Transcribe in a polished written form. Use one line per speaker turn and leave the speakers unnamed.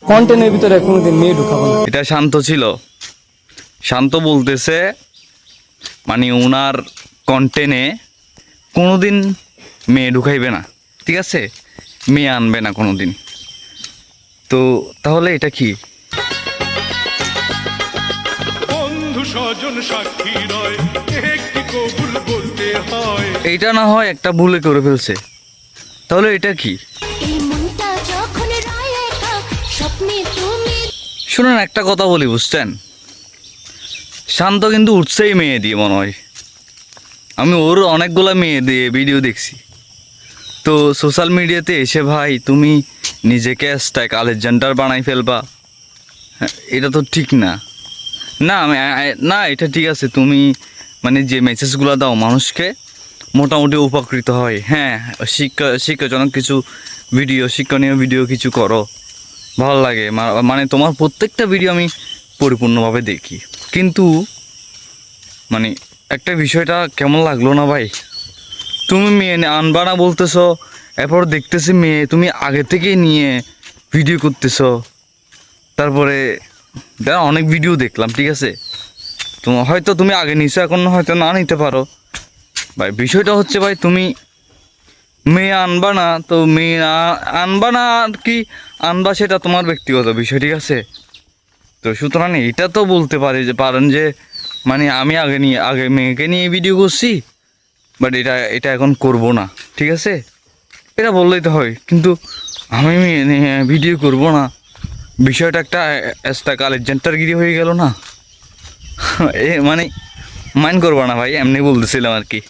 কন্টেন্টের ভিতরে কোনোদিন মেয়ে ঢুকাবো না।
এটা শান্ত ছিল, শান্ত বলতেছে মানে ওনার কন্টেন্টে কোনোদিন মেয়ে ঢুকাইবে না, ঠিক আছে, মেয়ে আনবে না কোনোদিন। তো তাহলে এটা কি?
বন্ধু স্বজন সাক্ষী রয়, একটি কবুল বলতে হয়।
এইটা না হয় একটা ভুলে করে ফেলছে, তাহলে এটা কি? শুনুন একটা কথা বলি, বুঝছেন, শান্ত কিন্তু উঠছেই মেয়ে দিয়ে মনে হয়। আমি ওর অনেকগুলো মেয়ে দিয়ে ভিডিও দেখছি। তো সোশ্যাল মিডিয়াতে এসে ভাই তুমি নিজেকে স্ট্যাক আলেকজান্ডার বানাই ফেলবা, হ্যাঁ, এটা তো ঠিক না। না না এটা ঠিক আছে, তুমি মানে যে মেসেজগুলো দাও মানুষকে মোটামুটি উপকৃত হয়, হ্যাঁ, শিক্ষাজনক কিছু ভিডিও, শিক্ষণীয় ভিডিও কিছু করো, ভালো লাগে। মানে তোমার প্রত্যেকটা ভিডিও আমি পরিপূর্ণভাবে দেখি, কিন্তু মানে একটা বিষয়টা কেমন লাগলো না ভাই, তুমি মেয়ে আনবা না বলতেছো, এরপর দেখতেছি মেয়ে তুমি আগে থেকেই নিয়ে ভিডিও করতেছো। তারপরে অনেক ভিডিও দেখলাম, ঠিক আছে, তোমার হয়তো তুমি আগে নিছো, এখন হয়তো না নিতে পারো ভাই। বিষয়টা হচ্ছে ভাই তুমি মেয়ে আনবা না, তো মেয়ে আনবা না আর কি আনবা সেটা তোমার ব্যক্তিগত বিষয়, ঠিক আছে। তো সুতরাং এটা তো বলতে পারেন যে মানে আমি আগে মেয়েকে নিয়ে ভিডিও করছি, বাট এটা এখন করব না, ঠিক আছে, এটা বললেই তো হয়। কিন্তু আমি মেয়ে নিয়ে ভিডিও করব না, বিষয়টা একটা আলেকজান্ডারগিরি হয়ে গেল না। মানে মাইন্ড করবো না ভাই, এমনি বলতেছিলাম আর কি।